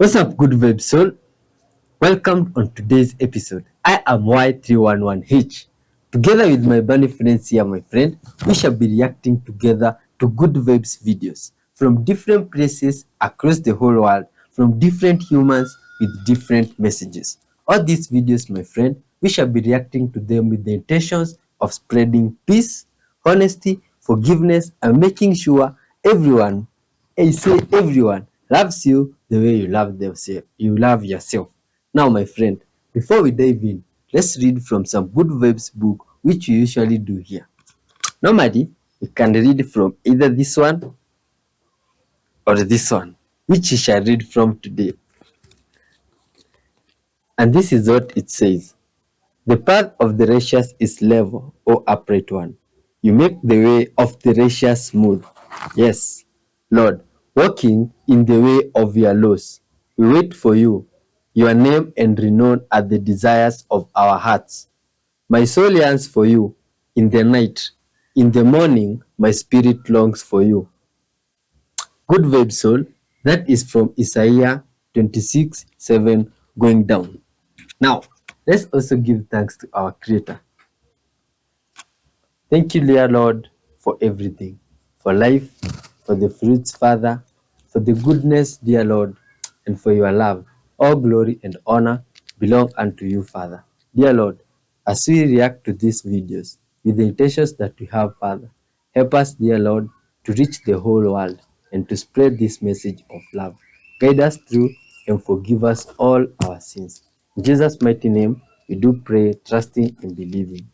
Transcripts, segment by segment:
What's up, good vibe soul? Welcome on today's episode. I am Y311H. Together with my bunny friends here, my friend, we shall be reacting together to good vibes videos from different places across the whole world, from different humans with different messages. All these videos, my friend, we shall be reacting to them with the intentions of spreading peace, honesty, forgiveness, and making sure everyone, I say everyone, loves you the way you love yourself. Now, my friend, before we dive in, let's read from some good vibes book, which we usually do here. Normally, we can read from either this one or this one, which we shall read from today. And this is what it says. The path of the righteous is level, O upright one. You make the way of the righteous smooth. Yes, Lord, walking in the way of your laws. We wait for you. Your name and renown are the desires of our hearts. My soul yearns for you in the night. In the morning, my spirit longs for you. Good vibe soul. That is from Isaiah 26:7 going down. Now, let's also give thanks to our Creator. Thank you, dear Lord, for everything, for life, for the fruits, Father, for the goodness, dear Lord, and for your love. All glory and honor belong unto you, Father. Dear Lord, as we react to these videos with the intentions that we have, Father, help us, dear Lord, to reach the whole world and to spread this message of love. Guide us through and forgive us all our sins. In Jesus' mighty name, we do pray, trusting and believing.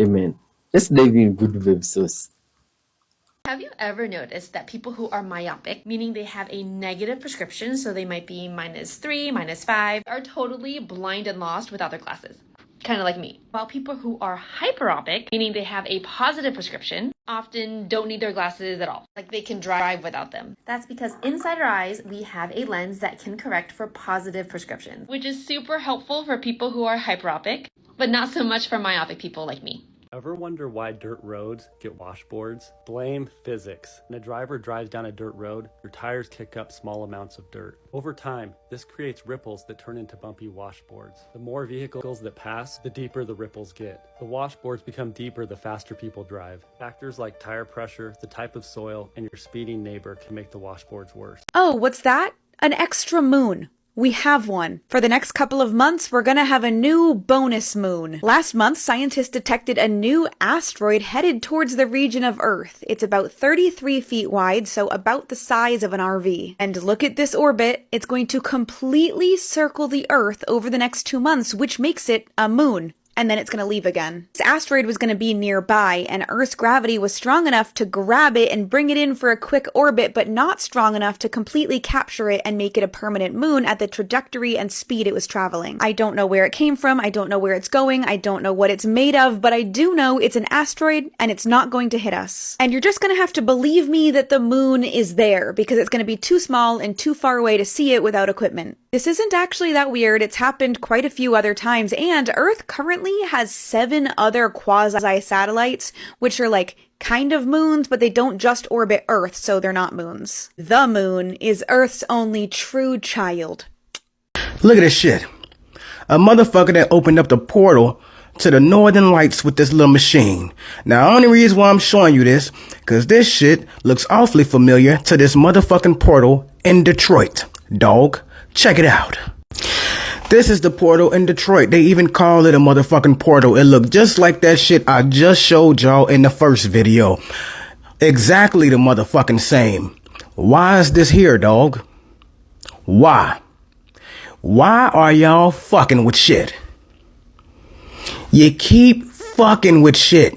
Amen. Let's dive in good vibe sauce. Have you ever noticed that people who are myopic, meaning they have a negative prescription, so they might be -3, -5, are totally blind and lost without their glasses? Kind of like me. While people who are hyperopic, meaning they have a positive prescription, often don't need their glasses at all. Like they can drive without them. That's because inside our eyes, we have a lens that can correct for positive prescriptions, which is super helpful for people who are hyperopic, but not so much for myopic people like me. Ever wonder why dirt roads get washboards? Blame physics. When a driver drives down a dirt road, your tires kick up small amounts of dirt. Over time, this creates ripples that turn into bumpy washboards. The more vehicles that pass, the deeper the ripples get. The washboards become deeper the faster people drive. Factors like tire pressure, the type of soil, and your speeding neighbor can make the washboards worse. Oh, what's that? An extra moon. We have one. For the next couple of months, we're gonna have a new bonus moon. Last month, scientists detected a new asteroid headed towards the region of Earth. It's about 33 feet wide, so about the size of an RV. And look at this orbit. It's going to completely circle the Earth over the next 2 months, which makes it a moon. And then it's going to leave again. This asteroid was going to be nearby, and Earth's gravity was strong enough to grab it and bring it in for a quick orbit, but not strong enough to completely capture it and make it a permanent moon at the trajectory and speed it was traveling. I don't know where it came from, I don't know where it's going, I don't know what it's made of, but I do know it's an asteroid and it's not going to hit us. And you're just going to have to believe me that the moon is there, because it's going to be too small and too far away to see it without equipment. This isn't actually that weird, it's happened quite a few other times, and Earth currently has 7 other quasi-satellites, which are like kind of moons, but they don't just orbit Earth, so they're not moons. The moon is Earth's only true child. Look at this shit. A motherfucker that opened up the portal to the Northern Lights with this little machine. Now, the only reason why I'm showing you this, because this shit looks awfully familiar to this motherfucking portal in Detroit. Dog, check it out. This is the portal in Detroit. They even call it a motherfucking portal. It looked just like that shit I just showed y'all in the first video. Exactly the motherfucking same. Why is this here, dog? Why? Why are y'all fucking with shit? You keep fucking with shit.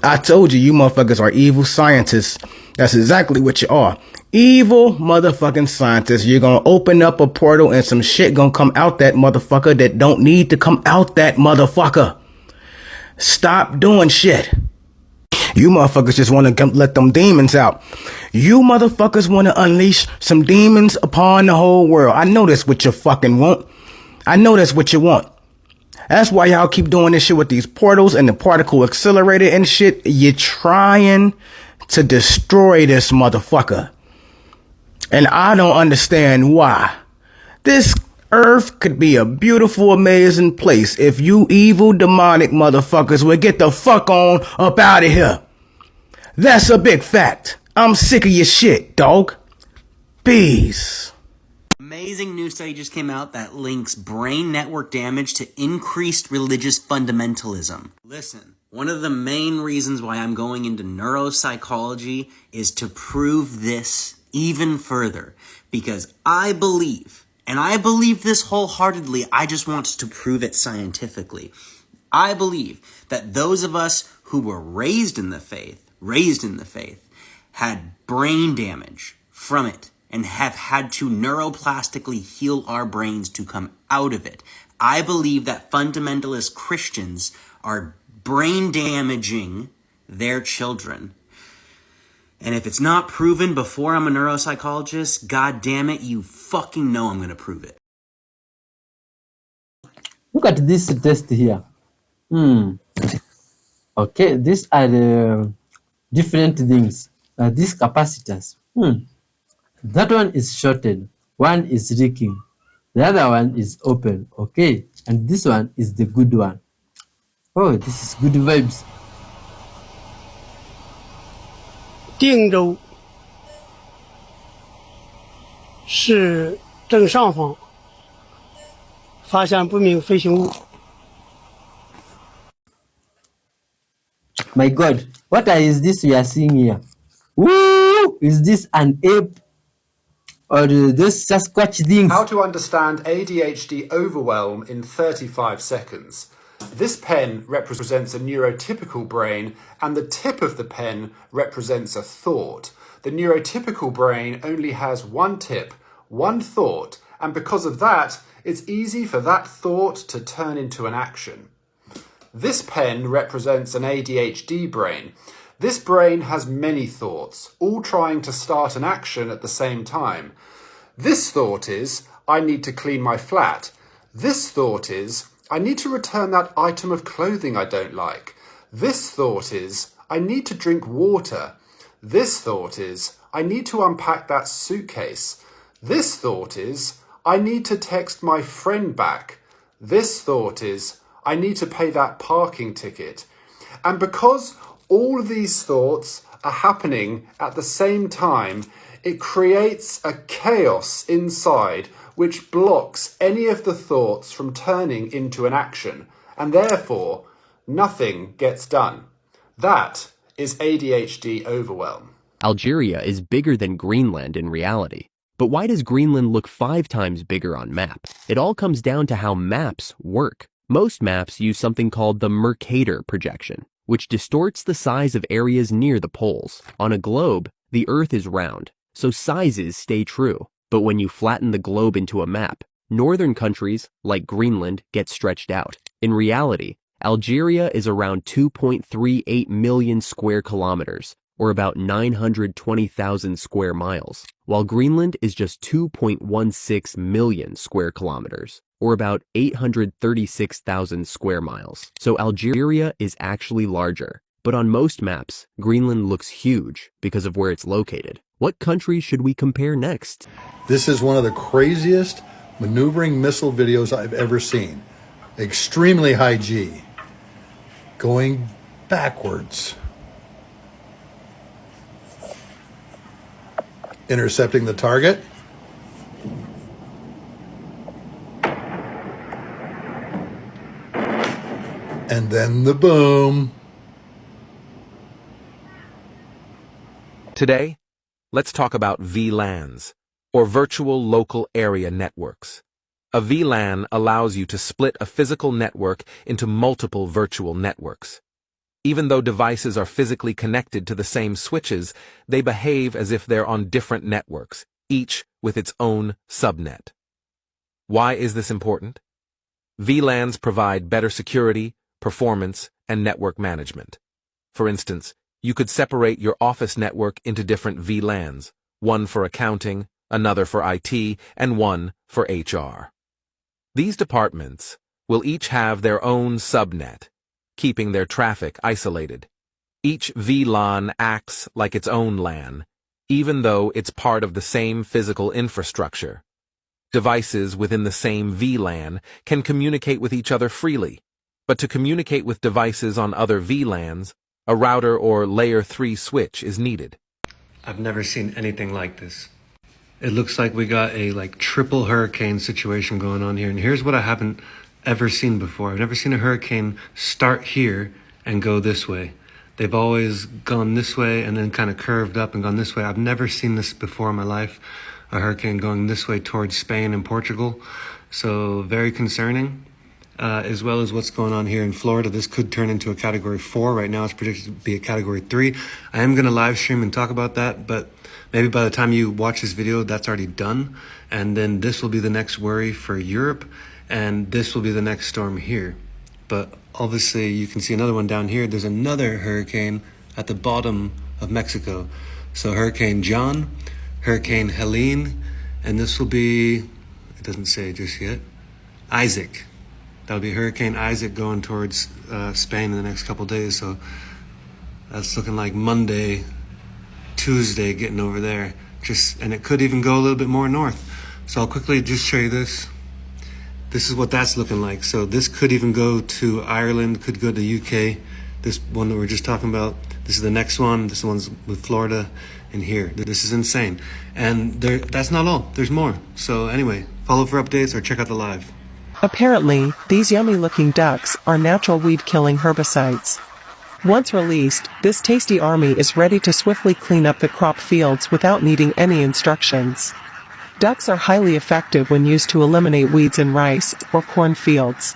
I told you, you motherfuckers are evil scientists. That's exactly what you are. Evil motherfucking scientists. You're gonna open up a portal and some shit gonna come out that motherfucker that don't need to come out that motherfucker. Stop doing shit. You motherfuckers just want to let them demons out. You motherfuckers want to unleash some demons upon the whole world. I know that's what you fucking want. I know that's what you want. That's why y'all keep doing this shit with these portals and the particle accelerator and shit. You're trying to destroy this motherfucker. And I don't understand why. This earth could be a beautiful, amazing place if you evil, demonic motherfuckers would get the fuck on up out of here. That's a big fact. I'm sick of your shit, dog. Peace. Amazing new study just came out that links brain network damage to increased religious fundamentalism. Listen, one of the main reasons why I'm going into neuropsychology is to prove this even further. Because I believe, and I believe this wholeheartedly, I just want to prove it scientifically. I believe that those of us who were raised in the faith, had brain damage from it and have had to neuroplastically heal our brains to come out of it. I believe that fundamentalist Christians are brain damaging their children. And if it's not proven before I'm a neuropsychologist, god damn it, you fucking know I'm gonna prove it. Look at this test here. Okay, these are the different things. These capacitors. That one is shorted. One is leaking. The other one is open. Okay, and this one is the good one. Oh, this is good vibes. 定州市正上方发现不明飞行物。 My God, what is this we are seeing here? Woo! Is this an ape? Or those Sasquatch things? How to understand ADHD overwhelm in 35 seconds. This pen represents a neurotypical brain, and the tip of the pen represents a thought. The neurotypical brain only has one tip, one thought, and because of that, it's easy for that thought to turn into an action. This pen represents an ADHD brain. This brain has many thoughts, all trying to start an action at the same time. This thought is, I need to clean my flat. This thought is, I need to return that item of clothing I don't like. This thought is, I need to drink water. This thought is, I need to unpack that suitcase. This thought is, I need to text my friend back. This thought is, I need to pay that parking ticket. And because all of these thoughts are happening at the same time, it creates a chaos inside which blocks any of the thoughts from turning into an action, and therefore nothing gets done. That is ADHD overwhelm. Algeria is bigger than Greenland in reality. But why does Greenland look 5 times bigger on map? It all comes down to how maps work. Most maps use something called the Mercator projection, which distorts the size of areas near the poles. On a globe, the Earth is round, so sizes stay true. But when you flatten the globe into a map, northern countries, like Greenland, get stretched out. In reality, Algeria is around 2.38 million square kilometers, or about 920,000 square miles, while Greenland is just 2.16 million square kilometers, or about 836,000 square miles. So Algeria is actually larger. But on most maps, Greenland looks huge because of where it's located. What country should we compare next? This is one of the craziest maneuvering missile videos I've ever seen. Extremely high G. Going backwards. Intercepting the target. And then the boom. Today, let's talk about VLANs, or Virtual Local Area Networks. A VLAN allows you to split a physical network into multiple virtual networks. Even though devices are physically connected to the same switches, they behave as if they're on different networks, each with its own subnet. Why is this important? VLANs provide better security, performance, and network management. For instance, you could separate your office network into different VLANs, one for accounting, another for IT, and one for HR. These departments will each have their own subnet, keeping their traffic isolated. Each VLAN acts like its own LAN, even though it's part of the same physical infrastructure. Devices within the same VLAN can communicate with each other freely, but to communicate with devices on other VLANs, a router or layer 3 switch is needed. I've never seen anything like this. It looks like we got a triple hurricane situation going on here. And here's what I haven't ever seen before. I've never seen a hurricane start here and go this way. They've always gone this way and then kind of curved up and gone this way. I've never seen this before in my life. A hurricane going this way towards Spain and Portugal. So very concerning. As well as what's going on here in Florida. This could turn into a category 4. Right now it's predicted to be a category 3. I am going to live stream and talk about that, but maybe by the time you watch this video, that's already done. And then this will be the next worry for Europe, and this will be the next storm here. But obviously you can see another one down here. There's another hurricane at the bottom of Mexico. So Hurricane John, Hurricane Helene, and this will be, it doesn't say just yet, Isaac. That'll be Hurricane Isaac going towards Spain in the next couple days. So that's looking like Monday, Tuesday getting over there. And it could even go a little bit more north. So I'll quickly just show you this. This is what that's looking like. So this could even go to Ireland, could go to UK. This one that we're just talking about, this is the next one. This one's with Florida and here. This is insane. And that's not all. There's more. So anyway, follow for updates or check out the live. Apparently, these yummy-looking ducks are natural weed-killing herbicides. Once released, this tasty army is ready to swiftly clean up the crop fields without needing any instructions. Ducks are highly effective when used to eliminate weeds in rice or corn fields.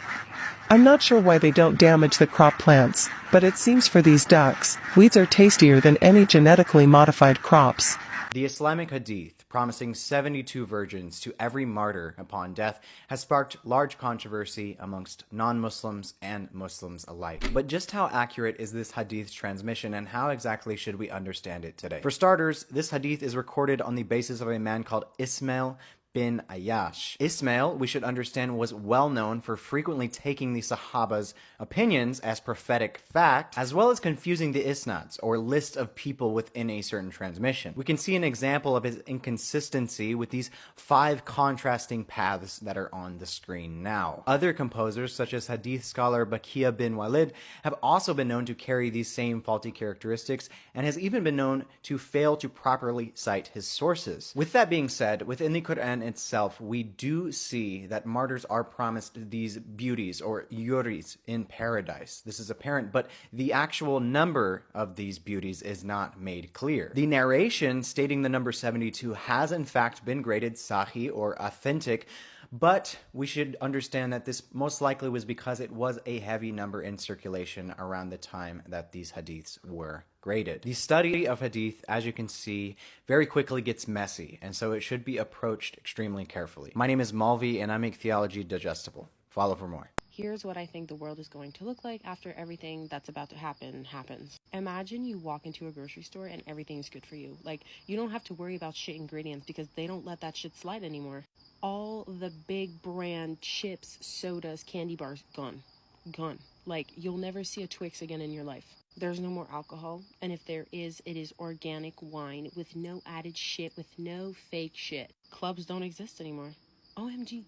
I'm not sure why they don't damage the crop plants, but it seems for these ducks, weeds are tastier than any genetically modified crops. The Islamic Hadith, promising 72 virgins to every martyr upon death, has sparked large controversy amongst non-Muslims and Muslims alike. But just how accurate is this Hadith's transmission, and how exactly should we understand it today? For starters, this Hadith is recorded on the basis of a man called Ismail bin Ayyash. Ismail, we should understand, was well known for frequently taking the Sahaba's opinions as prophetic fact, as well as confusing the isnads, or list of people within a certain transmission. We can see an example of his inconsistency with these 5 contrasting paths that are on the screen now. Other composers, such as Hadith scholar Bakia bin Walid, have also been known to carry these same faulty characteristics, and has even been known to fail to properly cite his sources. With that being said, within the Quran itself, we do see that martyrs are promised these beauties, or yuris, in paradise. This is apparent, but the actual number of these beauties is not made clear. The narration stating the number 72 has in fact been graded sahih, or authentic, but we should understand that this most likely was because it was a heavy number in circulation around the time that these hadiths were graded. The study of hadith, as you can see, very quickly gets messy, and so it should be approached extremely carefully. My name is Malvi, and I make theology digestible. Follow for more. Here's what I think the world is going to look like after everything that's about to happen happens. Imagine you walk into a grocery store and everything's good for you. Like, you don't have to worry about shit ingredients because they don't let that shit slide anymore. All the big brand chips, sodas, candy bars, gone. Gone. Like, you'll never see a Twix again in your life. There's no more alcohol, and if there is, it is organic wine with no added shit, with no fake shit. Clubs don't exist anymore. OMG.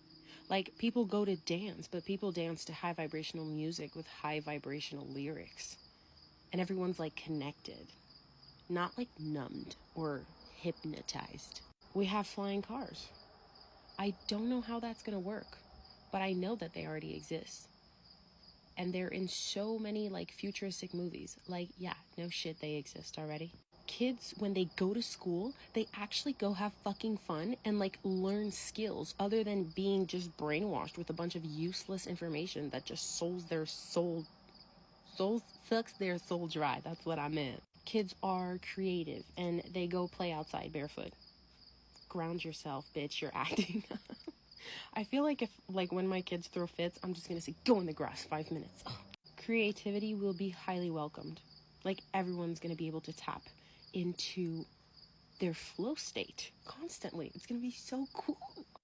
Like, people go to dance, but people dance to high vibrational music with high vibrational lyrics. And everyone's like connected, not like numbed or hypnotized. We have flying cars. I don't know how that's gonna work, but I know that they already exist. And they're in so many like futuristic movies. Like, yeah, no shit, they exist already. Kids, when they go to school, they actually go have fucking fun and like learn skills other than being just brainwashed with a bunch of useless information that just sucks their soul dry. That's what I meant. Kids are creative and they go play outside barefoot. Ground yourself, bitch, you're acting. I feel like when my kids throw fits, I'm just gonna say, go in the grass, 5 minutes. Ugh. Creativity will be highly welcomed. Like, everyone's gonna be able to tap into their flow state constantly. It's gonna be so cool.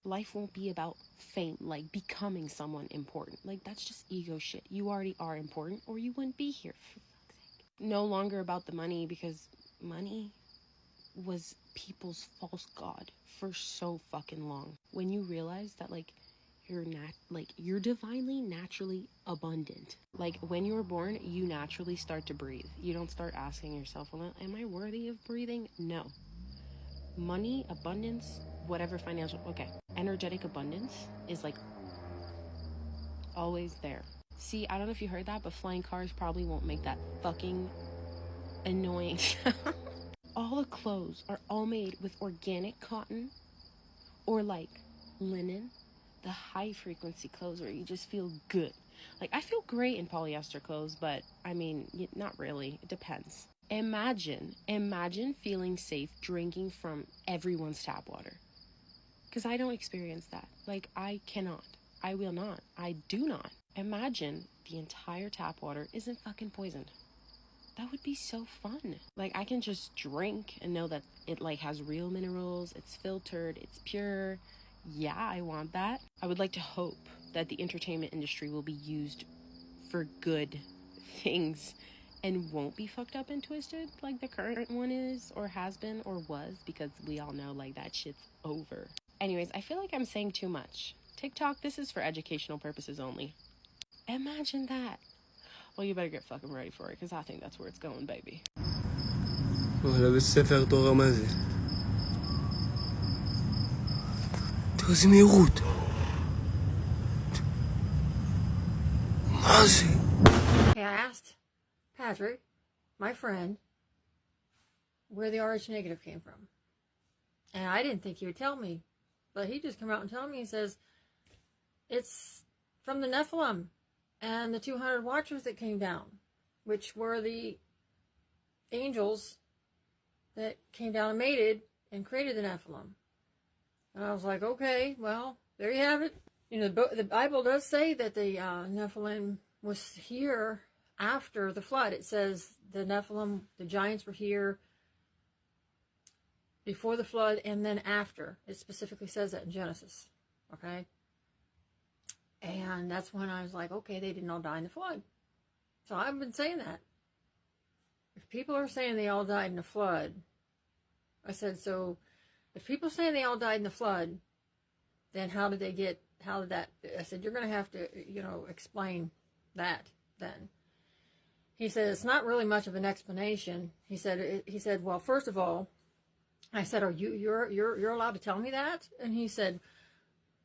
Life won't be about fame, like becoming someone important. Like, that's just ego shit. You already are important, or you wouldn't be here, for fuck's sake. No longer about the money, because money was people's false god for so fucking long. When you realize that, like, you're divinely naturally abundant. Like, when you're born, you naturally start to breathe. You don't start asking yourself, well, am I worthy of breathing? No. Money, abundance, whatever financial, okay. Energetic abundance is like always there. See, I don't know if you heard that, but flying cars probably won't make that fucking annoying sound. All the clothes are all made with organic cotton or like linen, the high frequency clothes where you just feel good. Like, I feel great in polyester clothes, but I mean, not really. It depends. Imagine feeling safe drinking from everyone's tap water. Because I don't experience that. Like, I cannot. I will not. I do not. Imagine the entire tap water isn't fucking poisoned. That would be so fun. Like, I can just drink and know that it, like, has real minerals, it's filtered, it's pure. Yeah, I want that. I would like to hope that the entertainment industry will be used for good things and won't be fucked up and twisted like the current one is, or has been, or was, because we all know, like, that shit's over. Anyways, I feel like I'm saying too much. TikTok, this is for educational purposes only. Imagine that. Well, you better get fucking ready for it, because I think that's where it's going, baby. ولا بالسفر طغى مازي تغزي ميغوت مازي. Hey, I asked Patrick, my friend, where the RH negative came from. And I didn't think he would tell me. But he just came out and told me, he says, it's from the Nephilim and the 200 watchers that came down, which were the angels that came down and mated and created the Nephilim. And I was like, okay, well, there you have it. You know, the Bible does say that the Nephilim was here after the flood. It says the Nephilim, the giants were here before the flood and then after. It specifically says that in Genesis. Okay? And that's when I was like, okay, they didn't all die in the flood. So I've been saying that. If people are saying they all died in the flood, I said, so if people saying they all died in the flood, then how did that, I said, you're going to have to, explain that then. He said, it's not really much of an explanation. He said, well, first of all, I said, you're allowed to tell me that? And he said,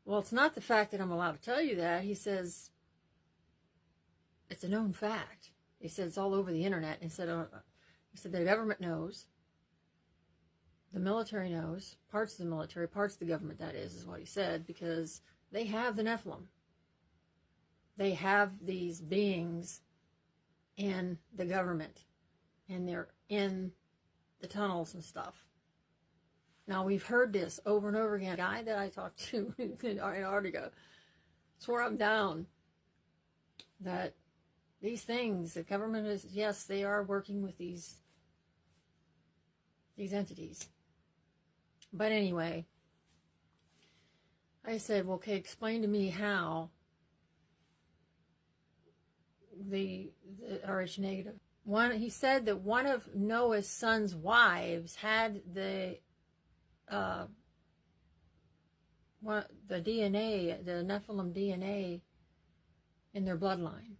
well, it's not the fact that I'm allowed to tell you that. He says, it's a known fact. He said, it's all over the internet. He said, the government knows. The military knows. Parts of the military, parts of the government, that is what he said, because they have the Nephilim. They have these beings in the government, and they're in the tunnels and stuff. Now, we've heard this over and over again. A guy that I talked to in Antarctica swore I'm down that these things, the government is, yes, they are working with these entities. But anyway, I said, well, okay, explain to me how the RH negative. He said that one of Noah's son's wives had the DNA, the Nephilim DNA in their bloodline.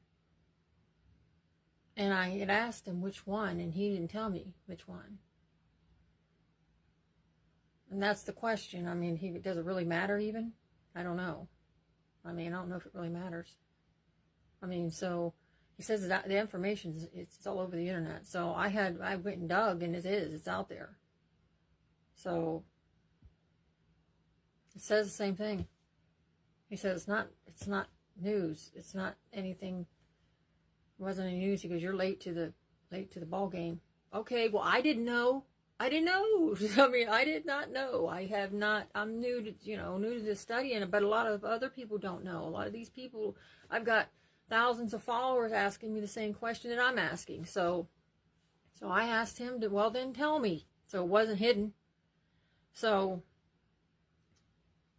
And I had asked him which one, and he didn't tell me which one. And that's the question. I mean, does it really matter even? I don't know. I mean, I don't know if it really matters. I mean, so he says that the information it's all over the internet. So I went and dug, and it's out there. So it says the same thing. He says it's not news. It's not anything. It wasn't any news. He goes, you're late to the ball game. Okay, well, I didn't know. I mean, I did not know. I'm new to this studying, but a lot of other people don't know. A lot of these people, I've got thousands of followers asking me the same question that I'm asking. So I asked him to, well, then tell me. So it wasn't hidden. So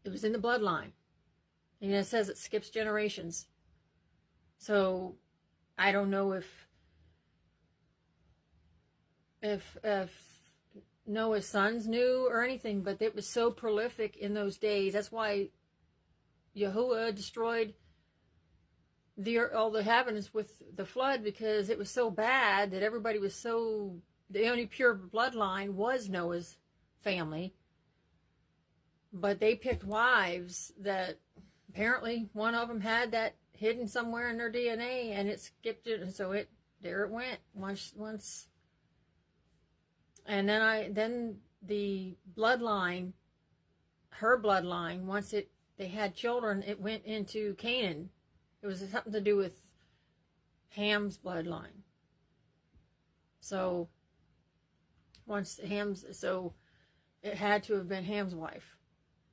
it was in the bloodline. And it says it skips generations. So I don't know if Noah's sons knew or anything, but it was so prolific in those days. That's why Yahuwah destroyed all the inhabitants with the flood, because it was so bad that everybody was so... The only pure bloodline was Noah's family. But they picked wives that apparently one of them had that hidden somewhere in their DNA, and it skipped it, and so there it went once. And then the bloodline, her bloodline, once they had children, it went into Canaan. It was something to do with Ham's bloodline. So so it had to have been Ham's wife,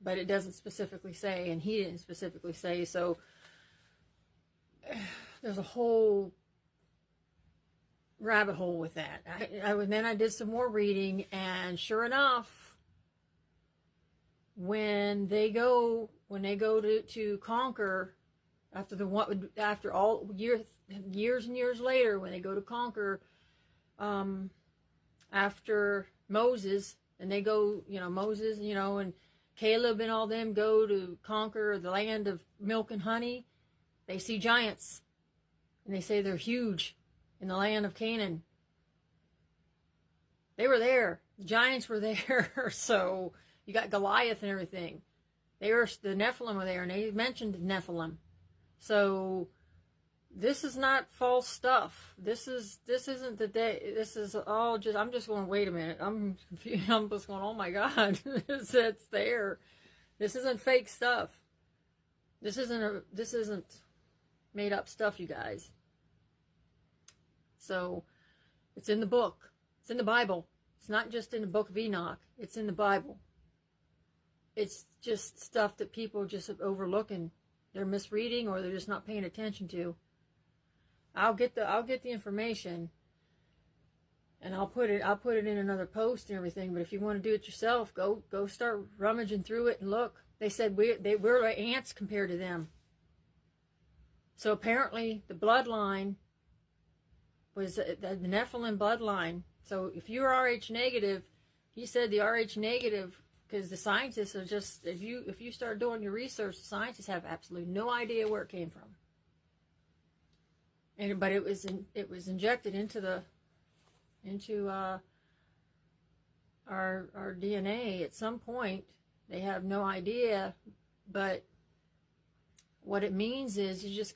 but it doesn't specifically say, and he didn't specifically say. So there's a whole rabbit hole with that. Then I did some more reading, and sure enough, when they go to conquer, after all years and years later, when they go to conquer, after Moses, and they go, Moses, and Caleb and all them go to conquer the land of milk and honey, they see giants, and they say they're huge in the land of Canaan. They were there. The giants were there. So you got Goliath and everything. The Nephilim were there, and they mentioned Nephilim. So this is not false stuff. This isn't the day. This is all just... I'm just going, wait a minute. I'm confused. I'm just going, oh my God. It's there. This isn't fake stuff. This isn't made up stuff, you guys. So it's in the book. It's in the Bible. It's not just in the book of Enoch. It's in the Bible. It's just stuff that people just overlooking. They're misreading, or they're just not paying attention to. I'll get the information, and I'll put it in another post and everything. But if you want to do it yourself, go start rummaging through it and look. They said we're like ants compared to them. So apparently the bloodline was the Nephilim bloodline. So if you're Rh negative, he said the Rh negative, because the scientists are just, if you start doing your research, the scientists have absolutely no idea where it came from. But it was injected into our DNA at some point. They have no idea, but what it means is you've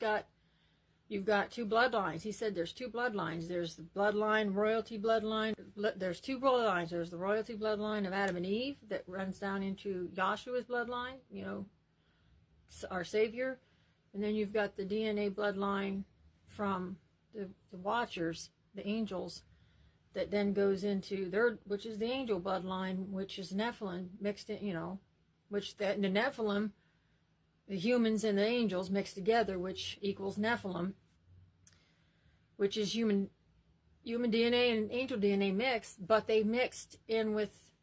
got two bloodlines. He said there's two bloodlines. There's the bloodline, royalty bloodline. There's two bloodlines. There's the royalty bloodline of Adam and Eve that runs down into Yahshua's bloodline, our Savior. And then you've got the DNA bloodline from the Watchers, the angels, that then goes into which is the angel bloodline, which is Nephilim mixed in, which the Nephilim, the humans and the angels mixed together, which equals Nephilim, which is human DNA and angel DNA mixed, but they mixed in with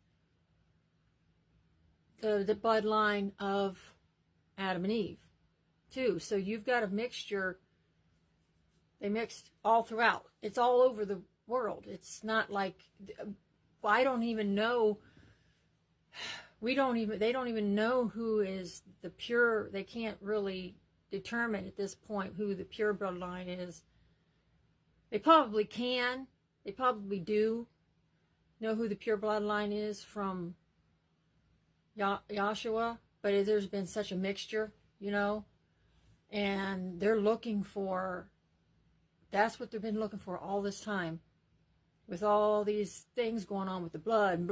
the bloodline of Adam and Eve too. So you've got a mixture. They mixed all throughout. It's all over the world. It's not like, I don't even know. They don't even know who is the pure. They can't really determine at this point who the pure bloodline is. They probably can. They probably do know who the pure bloodline is from Yahshua, but there's been such a mixture, and they're looking for, that's what they've been looking for all this time, with all these things going on with the blood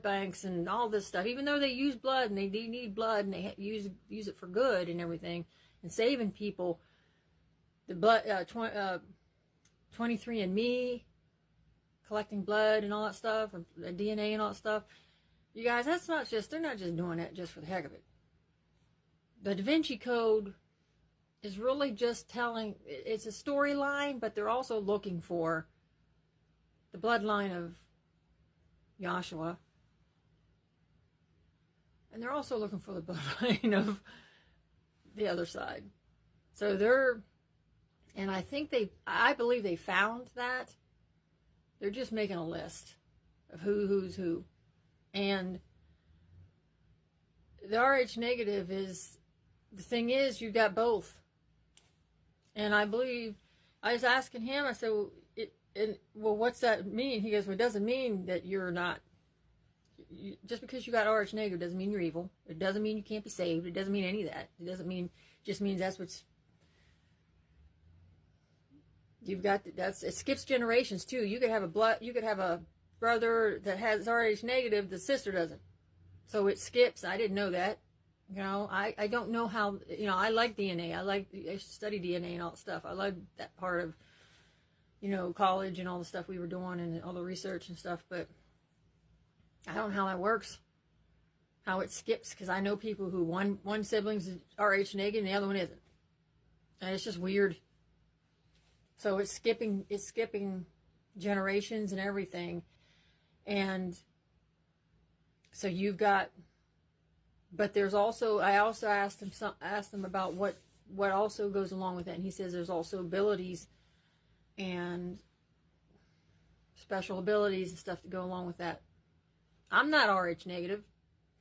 banks and all this stuff. Even though they use blood and they need blood and they use it for good and everything and saving people, the blood 23andMe, collecting blood and all that stuff, and DNA and all that stuff. You guys, they're not just doing that just for the heck of it. The Da Vinci Code is really just telling, it's a storyline, but they're also looking for the bloodline of Yahshua. And they're also looking for the bloodline of the other side. So and I believe they found that. They're just making a list of who's who. And the Rh negative is, the thing is, you got both. And I believe, I was asking him, I said, well, what's that mean? He goes, well, it doesn't mean that you're not, just because you got Rh negative doesn't mean you're evil. It doesn't mean you can't be saved. It doesn't mean any of that. It doesn't mean, just means that's what's, you've got, it skips generations too. You could have a brother that has Rh negative, the sister doesn't. So it skips. I didn't know that. You know, I don't know how, you know, I like DNA. I study DNA and all that stuff. I love that part of, you know, college and all the stuff we were doing and all the research and stuff, but I don't know how that works, how it skips, because I know people who one sibling's Rh negative and the other one isn't. And it's just weird. So it's skipping generations and everything. And so you've got, but there's also, I also asked him about what also goes along with that. And he says there's also abilities and special abilities and stuff to go along with that. I'm not Rh negative.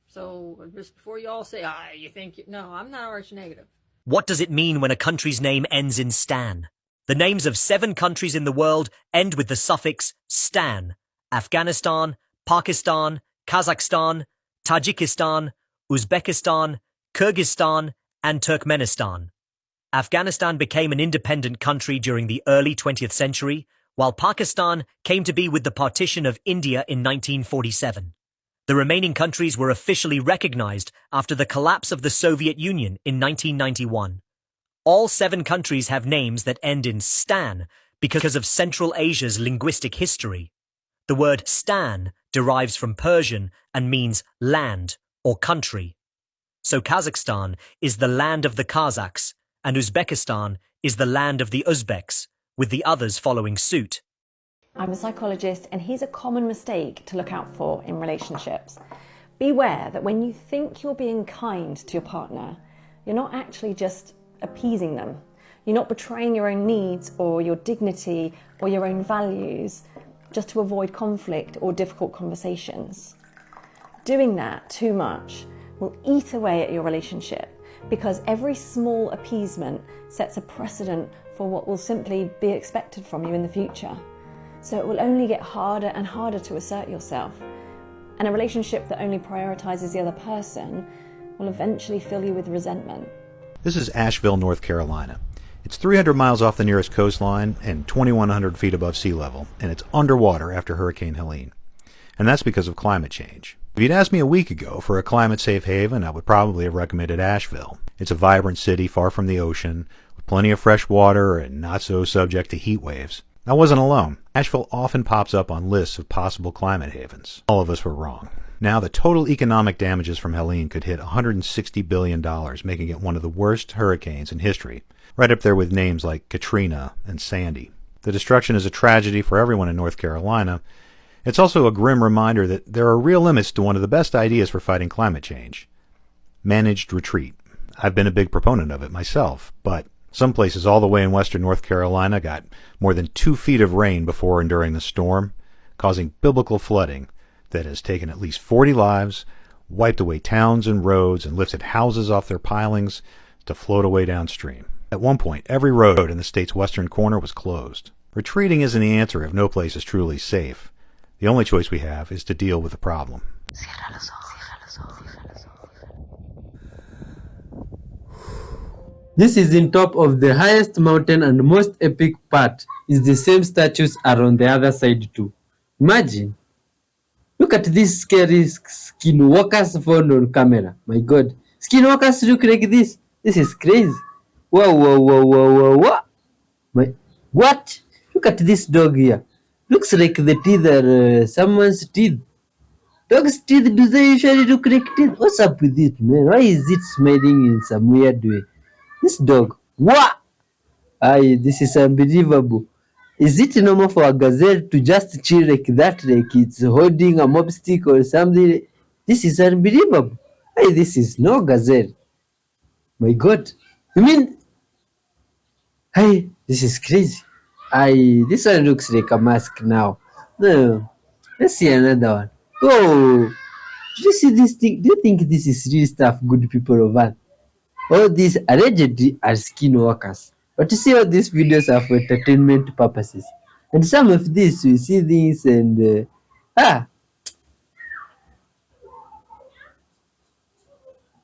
So just before you all say, you think, no, I'm not Rh negative. What does it mean when a country's name ends in stan? The names of 7 countries in the world end with the suffix stan. Afghanistan, Pakistan, Kazakhstan, Tajikistan, Uzbekistan, Kyrgyzstan, and Turkmenistan. Afghanistan became an independent country during the early 20th century, while Pakistan came to be with the partition of India in 1947. The remaining countries were officially recognized after the collapse of the Soviet Union in 1991. All 7 countries have names that end in stan because of Central Asia's linguistic history. The word stan derives from Persian and means land or country. So Kazakhstan is the land of the Kazakhs, and Uzbekistan is the land of the Uzbeks, with the others following suit. I'm a psychologist, and here's a common mistake to look out for in relationships. Beware that when you think you're being kind to your partner, you're not actually just appeasing them. You're not betraying your own needs or your dignity or your own values just to avoid conflict or difficult conversations. Doing that too much will eat away at your relationship, because every small appeasement sets a precedent for what will simply be expected from you in the future. So it will only get harder and harder to assert yourself. And a relationship that only prioritizes the other person will eventually fill you with resentment. This is Asheville, North Carolina. It's 300 miles off the nearest coastline and 2,100 feet above sea level, and it's underwater after Hurricane Helene. And that's because of climate change. If you'd asked me a week ago for a climate-safe haven, I would probably have recommended Asheville. It's a vibrant city far from the ocean, with plenty of fresh water and not so subject to heat waves. I wasn't alone. Asheville often pops up on lists of possible climate havens. All of us were wrong. Now, the total economic damages from Helene could hit $160 billion, making it one of the worst hurricanes in history, right up there with names like Katrina and Sandy. The destruction is a tragedy for everyone in North Carolina. It's also a grim reminder that there are real limits to one of the best ideas for fighting climate change: managed retreat. I've been a big proponent of it myself, but some places all the way in western North Carolina got more than 2 feet of rain before and during the storm, causing biblical flooding that has taken at least 40 lives, wiped away towns and roads, and lifted houses off their pilings to float away downstream. At one point, every road in the state's western corner was closed. Retreating isn't the answer if no place is truly safe. The only choice we have is to deal with the problem. This is in top of the highest mountain, and most epic part is the same statues are on the other side too. Imagine. Look at this scary skinwalkers found on camera. My God. Skinwalkers look like this. This is crazy. Whoa, whoa, whoa, whoa, whoa, whoa. What? Look at this dog here. Looks like the teeth are someone's teeth. Dog's teeth, do they usually look like teeth? What's up with it, man? Why is it smiling in some weird way? This dog. What? This is unbelievable. Is it normal for a gazelle to just chill like that, like it's holding a mob stick or something? This is unbelievable. This is no gazelle. My God. I mean, this is crazy. This one looks like a mask now. No. Let's see another one. Oh, did you see this thing? Do you think this is real stuff, good people of Earth? All these allegedly are skin workers. But you see, all these videos are for entertainment purposes. And some of these, we see things and